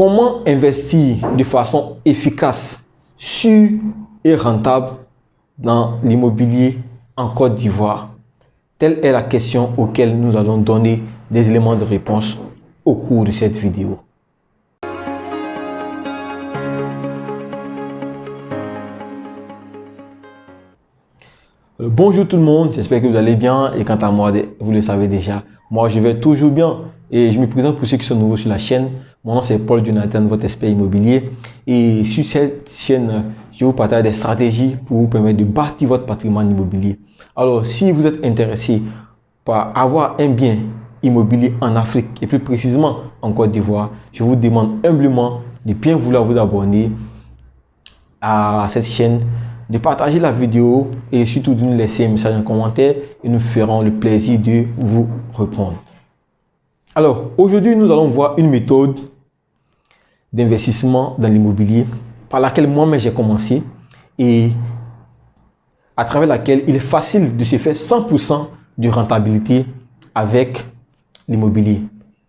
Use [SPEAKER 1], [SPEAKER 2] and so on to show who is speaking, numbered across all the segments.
[SPEAKER 1] Comment investir de façon efficace, sûre et rentable dans l'immobilier en Côte d'Ivoire? Telle est la question auquel nous allons donner des éléments de réponse au cours de cette vidéo. Bonjour tout le monde, j'espère que vous allez bien et quant à moi, vous le savez déjà, moi je vais toujours bien et je me présente pour ceux qui sont nouveaux sur la chaîne. Mon nom c'est Paul Jonathan, votre expert immobilier, et sur cette chaîne, je vous partage des stratégies pour vous permettre de bâtir votre patrimoine immobilier. Alors si vous êtes intéressé par avoir un bien immobilier en Afrique et plus précisément en Côte d'Ivoire, je vous demande humblement de bien vouloir vous abonner à cette chaîne, de partager la vidéo et surtout de nous laisser un message en commentaire et nous ferons le plaisir de vous répondre. Alors, aujourd'hui, nous allons voir une méthode d'investissement dans l'immobilier par laquelle moi-même j'ai commencé et à travers laquelle il est facile de se faire 100% de rentabilité avec l'immobilier.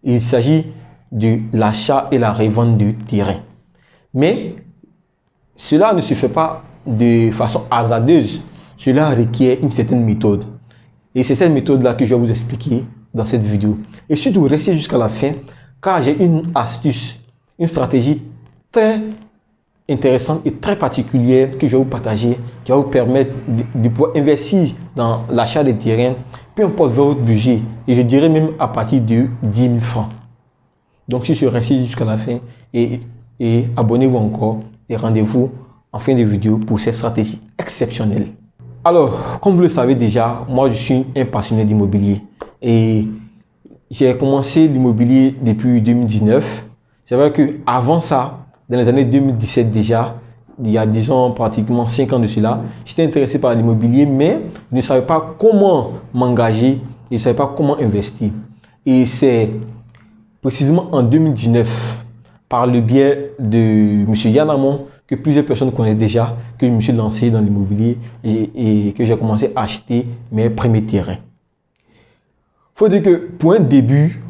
[SPEAKER 1] Il s'agit de l'achat et la revente de terrain. Mais cela ne se fait pas de façon hasardeuse. Cela requiert une certaine méthode. Et c'est cette méthode-là que je vais vous expliquer dans cette vidéo. Et surtout, restez jusqu'à la fin, car j'ai une astuce, une stratégie très intéressante et très particulière que je vais vous partager, qui va vous permettre de pouvoir investir dans l'achat des terrains, peu importe votre budget, et je dirais même à partir de 10 000 francs. Donc, si je reste jusqu'à la fin et abonnez-vous encore et rendez-vous en fin de vidéo pour cette stratégie exceptionnelle. Alors, comme vous le savez déjà, moi je suis un passionné d'immobilier et j'ai commencé l'immobilier depuis 2019. C'est vrai que avant ça, dans les années 2017 déjà, il y a disons pratiquement 5 ans de cela, j'étais intéressé par l'immobilier, mais je ne savais pas comment m'engager et je ne savais pas comment investir. Et c'est précisément en 2019, par le biais de M. Yann Amon, que plusieurs personnes connaissent déjà, que je me suis lancé dans l'immobilier et que j'ai commencé à acheter mes premiers terrains. Il faut dire que pour un début,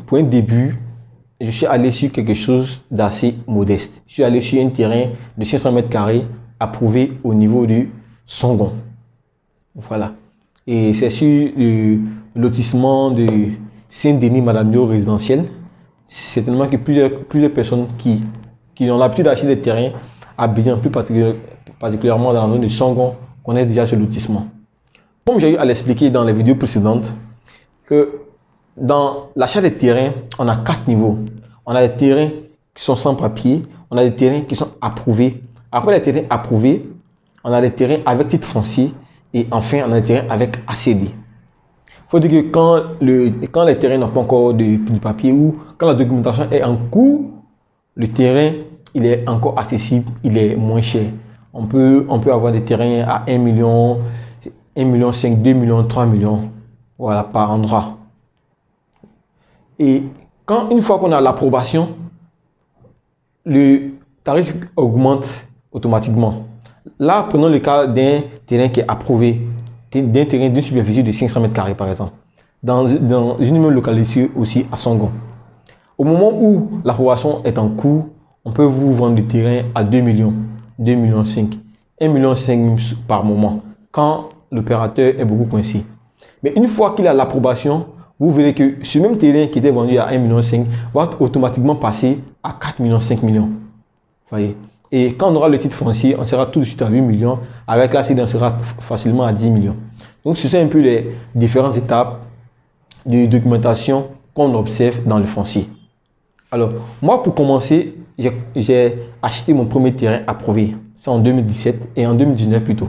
[SPEAKER 1] je suis allé sur quelque chose d'assez modeste. Je suis allé sur un terrain de 500 mètres carrés approuvé au niveau du Songon. Voilà. Et c'est sur le lotissement de Saint-Denis Madame Dio résidentiel. C'est tellement que plusieurs personnes qui ont l'habitude d'acheter des terrains à Abidjan, plus particulièrement dans la zone de Songon, connaissent déjà ce lotissement. Comme j'ai eu à l'expliquer dans les vidéos précédentes, que dans l'achat des terrains, on a 4 niveaux. On a des terrains qui sont sans papier, on a des terrains qui sont approuvés. Après les terrains approuvés, on a des terrains avec titre foncier et enfin on a des terrains avec ACD. Il faut dire que quand les terrains n'ont pas encore de papier ou quand la documentation est en cours, le terrain il est encore accessible, il est moins cher. On peut avoir des terrains à 1 million, 1,5 million, 2 millions, 3 millions, voilà, par endroit. Et une fois qu'on a l'approbation, le tarif augmente automatiquement. Là, prenons le cas d'un terrain qui est approuvé, d'un terrain d'une superficie de 500 mètres carrés par exemple, dans une même localité aussi à Songon. Au moment où l'approbation est en cours, on peut vous vendre du terrain à 2 millions, 2 millions 5, 1 million 5 par moment, quand l'opérateur est beaucoup coincé. Mais une fois qu'il a l'approbation, vous verrez que ce même terrain qui était vendu à 1 million 5 va automatiquement passer à 4 millions, 5 millions. Voyez. Et quand on aura le titre foncier, on sera tout de suite à 8 millions. Avec l'ACD, on sera facilement à 10 millions. Donc, ce sont un peu les différentes étapes de documentation qu'on observe dans le foncier. Alors, moi, pour commencer, j'ai acheté mon premier terrain approuvé. C'est en 2017 et en 2019 plutôt.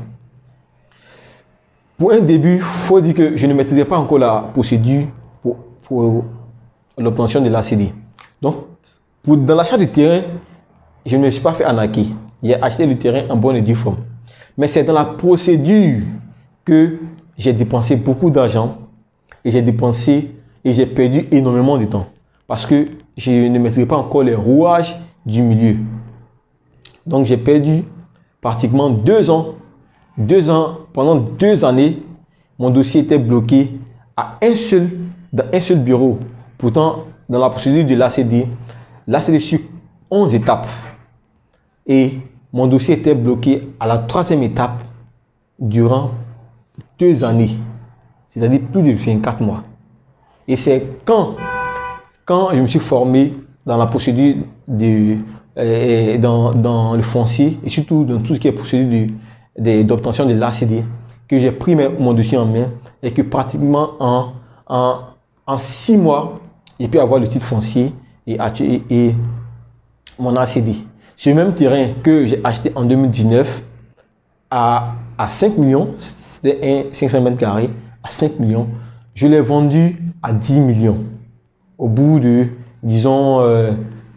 [SPEAKER 1] Pour un début, il faut dire que je ne maîtrisais pas encore la procédure pour l'obtention de l'ACD. Donc, dans l'achat du terrain, je ne me suis pas fait arnaquer. J'ai acheté le terrain en bonne et due forme. Mais c'est dans la procédure que j'ai dépensé beaucoup d'argent et j'ai perdu énormément de temps. Parce que je ne maîtrisais pas encore les rouages du milieu. Donc j'ai perdu pratiquement 2 ans. Pendant 2 années, mon dossier était bloqué dans un seul bureau. Pourtant, dans la procédure de l'ACD sur 11 étapes. Et mon dossier était bloqué à la 3e étape durant 2 années, c'est-à-dire plus de 24 mois. Et c'est quand je me suis formé dans la procédure dans le foncier et surtout dans tout ce qui est procédure d'obtention de l'ACD que j'ai pris mon dossier en main et que pratiquement en 6 mois, j'ai pu avoir le titre foncier et mon ACD. Sur le même terrain que j'ai acheté en 2019 à 5 millions, c'était 500 mètres carrés, à 5 millions, je l'ai vendu à 10 millions. Au bout de, disons,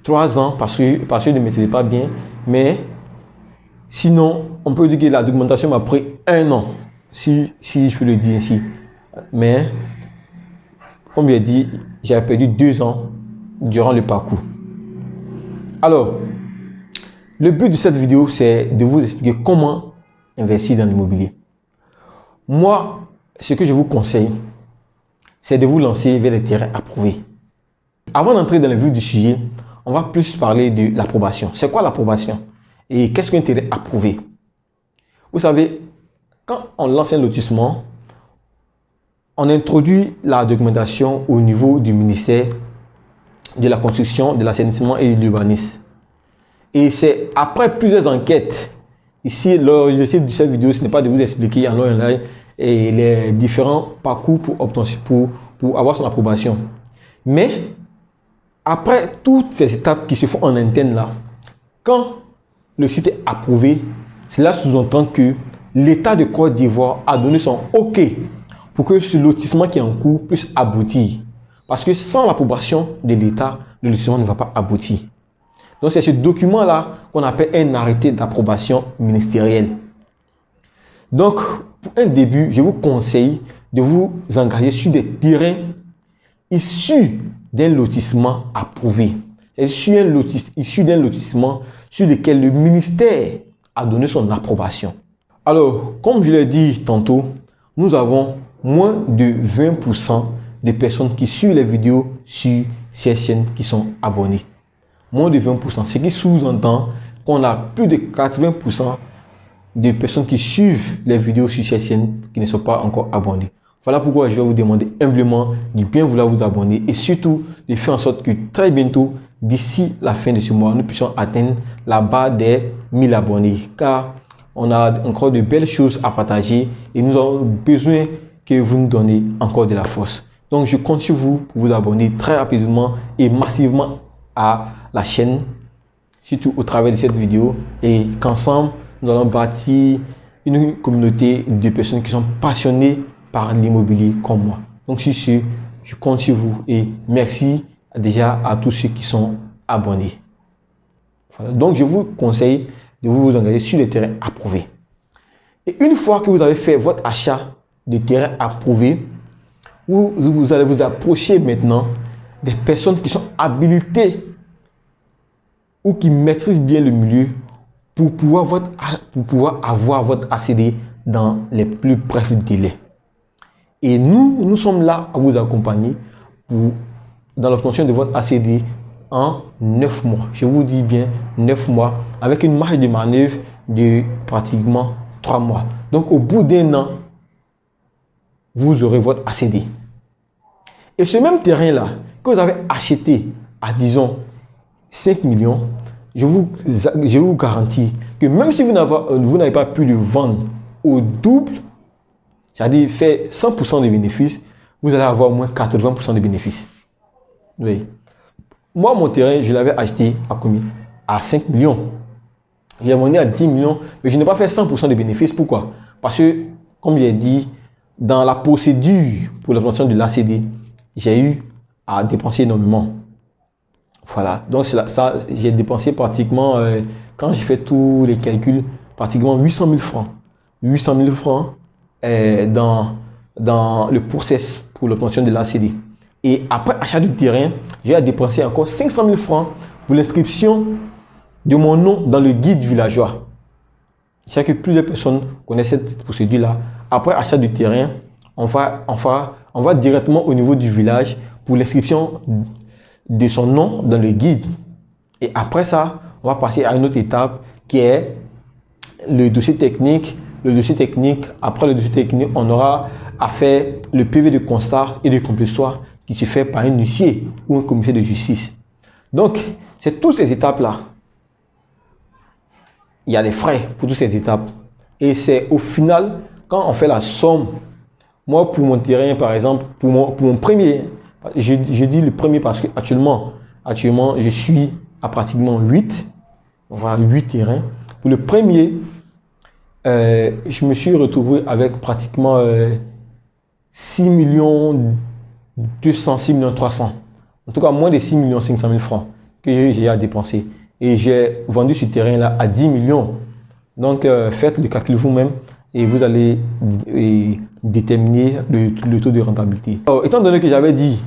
[SPEAKER 1] 3 ans, parce que je ne maîtrisais pas bien, mais sinon, on peut dire que la documentation m'a pris 1 an, si je peux le dire ainsi. Mais, comme j'ai dit, j'ai perdu 2 ans durant le parcours. Alors, le but de cette vidéo, c'est de vous expliquer comment investir dans l'immobilier. Moi, ce que je vous conseille, c'est de vous lancer vers les terrains approuvés. Avant d'entrer dans le vif du sujet, on va plus parler de l'approbation. C'est quoi l'approbation? Et qu'est-ce qu'un terrain approuvé? Vous savez, quand on lance un lotissement, on introduit la documentation au niveau du ministère de la construction, de l'assainissement et de l'urbanisme. Et c'est après plusieurs enquêtes. Ici, l'objectif de cette vidéo, ce n'est pas de vous expliquer en long et en large et les différents parcours pour avoir son approbation. Mais après toutes ces étapes qui se font en interne là, quand le site est approuvé, cela sous-entend que l'État de Côte d'Ivoire a donné son OK pour que ce lotissement qui est en cours puisse aboutir. Parce que sans l'approbation de l'État, le lotissement ne va pas aboutir. Donc c'est ce document-là qu'on appelle un arrêté d'approbation ministérielle. Donc, pour un début, je vous conseille de vous engager sur des terrains issus d'un lotissement approuvé. C'est issu d'un lotissement sur lequel le ministère a donné son approbation. Alors, comme je l'ai dit tantôt, nous avons moins de 20% de personnes qui suivent les vidéos sur ces chaînes qui sont abonnées. Moins de 20%, ce qui sous-entend qu'on a plus de 80% de personnes qui suivent les vidéos sur ces chaînes qui ne sont pas encore abonnées. Voilà pourquoi je vais vous demander humblement de bien vouloir vous abonner et surtout de faire en sorte que très bientôt, d'ici la fin de ce mois, nous puissions atteindre la barre des 1000 abonnés. Car on a encore de belles choses à partager et nous avons besoin que vous nous donnez encore de la force. Donc je compte sur vous pour vous abonner très rapidement et massivement à la chaîne, surtout au travers de cette vidéo, et qu'ensemble nous allons bâtir une communauté de personnes qui sont passionnées par l'immobilier comme moi. Donc sur ce, je compte sur vous et merci déjà à tous ceux qui sont abonnés. Voilà. Donc je vous conseille de vous engager sur les terrains approuvés. Et une fois que vous avez fait votre achat de terrain approuvé, vous allez vous approcher maintenant des personnes qui sont habilitées ou qui maîtrisent bien le milieu pour pouvoir avoir votre ACD dans les plus brefs délais. Et nous sommes là à vous accompagner dans l'obtention de votre ACD en 9 mois. Je vous dis bien 9 mois avec une marge de manœuvre de pratiquement 3 mois. Donc au bout d'1 an, vous aurez votre ACD. Et ce même terrain-là, que vous avez acheté à, disons, 5 millions, je vous garantis que même si vous n'avez pas pu le vendre au double, c'est-à-dire faire 100% de bénéfices, vous allez avoir au moins 80% de bénéfices. Oui. Moi, mon terrain, je l'avais acheté à combien? À 5 millions. Je l'ai vendu à 10 millions, mais je n'ai pas fait 100% de bénéfices. Pourquoi? Parce que, comme j'ai dit, dans la procédure pour l'obtention de l'ACD, j'ai eu à dépenser énormément. Voilà, donc ça, j'ai dépensé pratiquement, quand j'ai fait tous les calculs, pratiquement 800 000 francs. 800 000 francs dans le process pour l'obtention de l'ACD. Et après achat du terrain, j'ai dépensé encore 500 000 francs pour l'inscription de mon nom dans le guide villageois. Je sais que plusieurs personnes connaissent cette procédure-là. Après achat du terrain, on va directement au niveau du village pour l'inscription de son nom dans le guide. Et après ça, on va passer à une autre étape qui est le dossier technique. Le dossier technique, après le dossier technique, on aura à faire le PV de constat et de complétoire qui se fait par un huissier ou un commissaire de justice. Donc, c'est toutes ces étapes-là. Il y a des frais pour toutes ces étapes. Et c'est au final, quand on fait la somme, moi pour mon terrain par exemple, pour mon premier, je dis le premier parce que actuellement je suis à pratiquement 8, on va 8 terrains. Pour le premier, je me suis retrouvé avec pratiquement 6 millions 200, 6 millions 300. En tout cas, moins de 6 millions 500 000 francs que j'ai à dépenser. Et j'ai vendu ce terrain-là à 10 millions. Donc, faites le calcul vous-même et vous allez déterminer le taux de rentabilité. Alors, étant donné que j'avais dit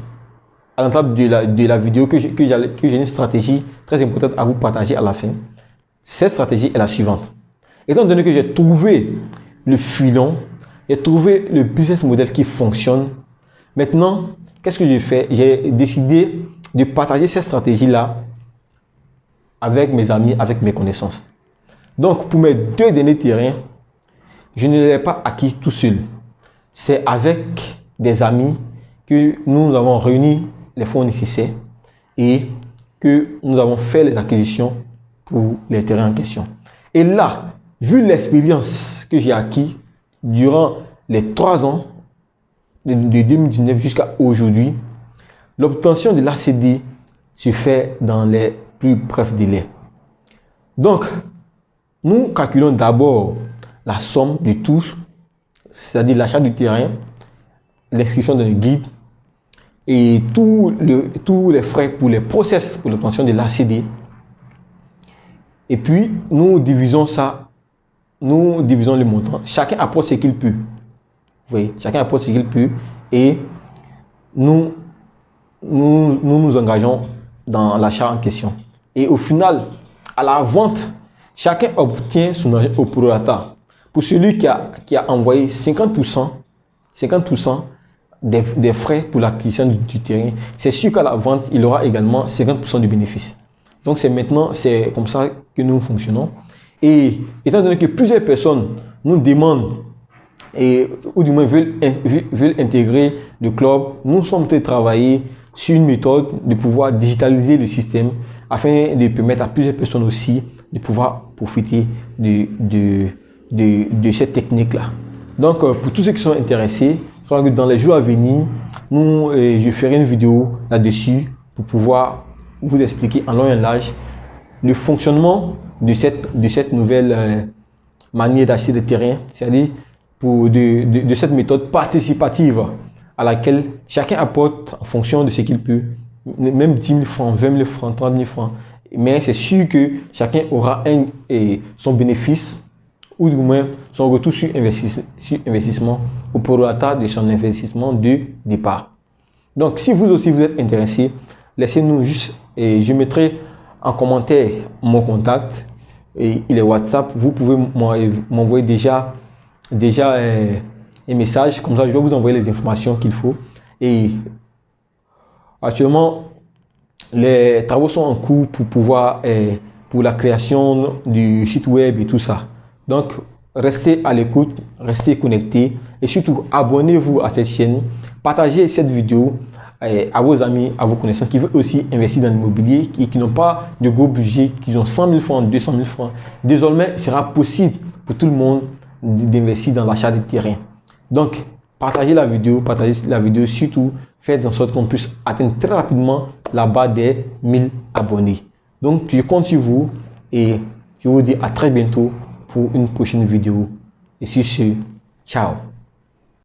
[SPEAKER 1] à l'entame de la vidéo que j'ai une stratégie très importante à vous partager à la fin, cette stratégie est la suivante. Étant donné que j'ai trouvé le filon, j'ai trouvé le business model qui fonctionne, maintenant, qu'est-ce que j'ai fait? J'ai décidé de partager cette stratégie-là avec mes amis, avec mes connaissances. Donc, pour mes 2 derniers terrains, je ne l'ai pas acquis tout seul. C'est avec des amis que nous avons réuni les fonds nécessaires et que nous avons fait les acquisitions pour les terrains en question. Et là, vu l'expérience que j'ai acquis durant les 3 ans, de 2019 jusqu'à aujourd'hui, l'obtention de l'ACD se fait dans les plus brefs délais. Donc, nous calculons d'abord la somme de tout, c'est-à-dire l'achat du terrain, l'inscription dans le guide et tous les frais pour les process pour l'obtention de l'ACD. Et puis, nous divisons le montant. Chacun apporte ce qu'il peut. Vous voyez, chacun apporte ce qu'il peut et nous engageons dans l'achat en question. Et au final, à la vente, chacun obtient son argent au prorata. Pour celui qui a envoyé 50% des frais pour l'acquisition du terrain, c'est sûr qu'à la vente, il aura également 50% de bénéfices. Donc c'est comme ça que nous fonctionnons. Et étant donné que plusieurs personnes nous demandent ou du moins veulent intégrer le club, nous sommes en train de travailler sur une méthode de pouvoir digitaliser le système afin de permettre à plusieurs personnes aussi de pouvoir profiter de cette technique-là. Donc, pour tous ceux qui sont intéressés, je crois que dans les jours à venir, je ferai une vidéo là-dessus pour pouvoir vous expliquer en long et en large le fonctionnement de cette nouvelle manière d'acheter des terrains, c'est-à-dire de cette méthode participative à laquelle chacun apporte en fonction de ce qu'il peut, même 10 000 francs, 20 000 francs, 30 000 francs. Mais c'est sûr que chacun aura son bénéfice ou du moins son retour sur investissement au prorata de son investissement de départ. Donc, si vous aussi vous êtes intéressé, laissez-nous juste, et je mettrai en commentaire mon contact, et il est WhatsApp. Vous pouvez m'envoyer déjà un message, comme ça je vais vous envoyer les informations qu'il faut. Et actuellement, les travaux sont en cours pour la création du site web et tout ça. Donc, restez à l'écoute, restez connectés et surtout abonnez-vous à cette chaîne. Partagez cette vidéo à vos amis, à vos connaissances qui veulent aussi investir dans l'immobilier et qui n'ont pas de gros budget, qui ont 100 000 francs, 200 000 francs. Désormais, il sera possible pour tout le monde d'investir dans l'achat des terrains. Donc, partagez la vidéo, surtout faites en sorte qu'on puisse atteindre très rapidement la barre des 1000 abonnés. Donc, je compte sur vous et je vous dis à très bientôt pour une prochaine vidéo. Et sur ce, ciao.